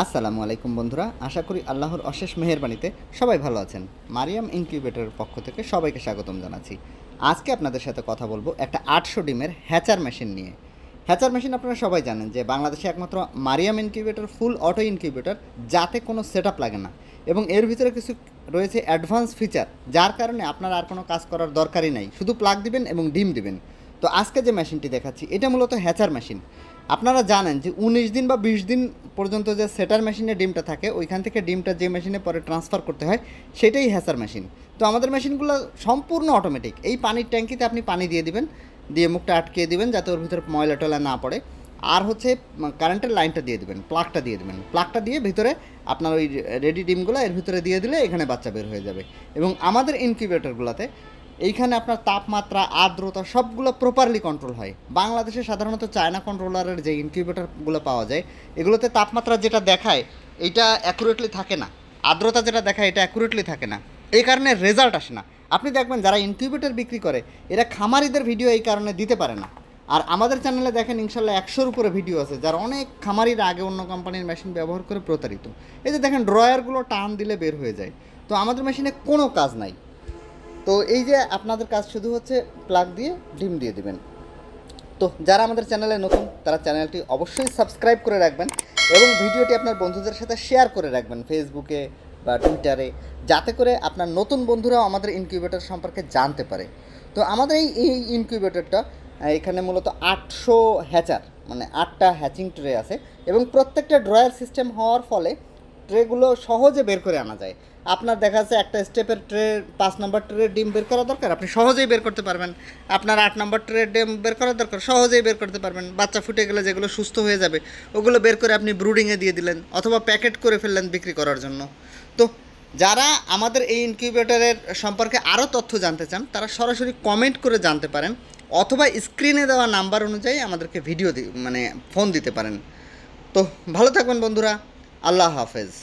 আসসালামু আলাইকুম বন্ধুরা, আশা করি আল্লাহর অশেষ মেহেরবানিতে সবাই ভালো আছেন। মারিয়াম ইনকিউবেটরের পক্ষ থেকে সবাইকে স্বাগতম জানাচ্ছি। আজকে আপনাদের সাথে কথা বলবো একটা 800 ডিমের হ্যাচার মেশিন নিয়ে। হ্যাচার মেশিন আপনারা সবাই জানেন যে বাংলাদেশে একমাত্র Mariam incubator full auto incubator, যাতে কোনো সেট আপ লাগে না এবং এর ভিতরে কিছু রয়েছে অ্যাডভান্স ফিচার, যার কারণে আপনার আর কোনো কাজ করার দরকারই নাই, শুধু প্লাগ দিবেন এবং ডিম দিবেন। তো আজকে যে মেশিনটি দেখাচ্ছি এটা মূলত হ্যাচার মেশিন। আপনারা জানেন যে 19 দিন বা 20 দিন পর্যন্ত যে সেটার মেশিনে ডিমটা থাকে, ওইখান থেকে ডিমটা যে মেশিনে পরে ট্রান্সফার করতে হয় সেটাই হ্যাচার মেশিন। তো আমাদের মেশিনগুলো সম্পূর্ণ অটোমেটিক। এই পানির ট্যাঙ্কিতে আপনি পানি দিয়ে দিবেন, দিয়ে মুখটা আটকিয়ে দিবেন যাতে ওর ভিতরে ময়লা টয়লা না পড়ে। আর হচ্ছে কারেন্টের লাইনটা দিয়ে দিবেন, প্লাগটা দিয়ে দেবেন, প্লাগটা দিয়ে ভিতরে আপনার ওই রেডি ডিমগুলো এর ভিতরে দিয়ে দিলে এখানে বাচ্চা বের হয়ে যাবে। এবং আমাদের ইনকিউবেটরগুলোতে এইখানে আপনার তাপমাত্রা, আর্দ্রতা সবগুলো প্রপারলি কন্ট্রোল হয়। বাংলাদেশে সাধারণত চায়না কন্ট্রোলারের যে ইনকিউবেটরগুলো পাওয়া যায়, এগুলোতে তাপমাত্রা যেটা দেখায় এইটা অ্যাকুরেটলি থাকে না, আর্দ্রতা যেটা দেখায় এটা অ্যাকুরেটলি থাকে না, এই কারণে রেজাল্ট আসে না। আপনি দেখবেন যারা ইনকিউবেটর বিক্রি করে এরা খামারিদের ভিডিও এই কারণে দিতে পারে না। আর আমাদের চ্যানেলে দেখেন ইনশাল্লাহ 100-র উপরে ভিডিও আছে, যার অনেক খামারিরা আগে অন্য কোম্পানির মেশিন ব্যবহার করে প্রতারিত। এই যে দেখেন ড্রয়ারগুলো টান দিলে বের হয়ে যায়। তো আমাদের মেশিনে কোনো কাজ নাই। তো এই যে আপনাদের কাজ শুধু হচ্ছে প্লাগ দিয়ে ডিম দিয়ে দিবেন। তো যারা আমাদের চ্যানেলে নতুন তারা চ্যানেলটি অবশ্যই সাবস্ক্রাইব করে রাখবেন এবং ভিডিওটি আপনার বন্ধুদের সাথে শেয়ার করে রাখবেন ফেসবুকে বা টুইটারে, যাতে করে আপনার নতুন বন্ধুরাও আমাদের ইনকিউবেটর সম্পর্কে জানতে পারে। তো আমাদের এই ইনকিউবেটরটা এখানে মূলত 800 হ্যাচার, মানে 8টা হ্যাচিং ট্রে আছে এবং প্রত্যেকটা ড্রয়ার সিস্টেম হওয়ার ফলে ট্রেগুলো সহজে বের করে আনা যায়। আপনার দেখা যাচ্ছে একটা স্টেপের ট্রে 5 নম্বর ট্রের ডিম বের করা দরকার, আপনি সহজেই বের করতে পারবেন। আপনার 8 নম্বর ট্রের ডিম বের করা দরকার, সহজেই বের করতে পারবেন। বাচ্চা ফুটে গেলে যেগুলো সুস্থ হয়ে যাবে ওগুলো বের করে আপনি ব্রুডিংয়ে দিয়ে দিলেন অথবা প্যাকেট করে ফেললেন বিক্রি করার জন্য। তো যারা আমাদের এই ইনকিউবেটরের সম্পর্কে আরও তথ্য জানতে চান তারা সরাসরি কমেন্ট করে জানতে পারেন অথবা স্ক্রিনে দেওয়া নাম্বার অনুযায়ী আমাদেরকে ফোন দিতে পারেন। তো ভালো থাকবেন বন্ধুরা, আল্লাহ হাফেজ।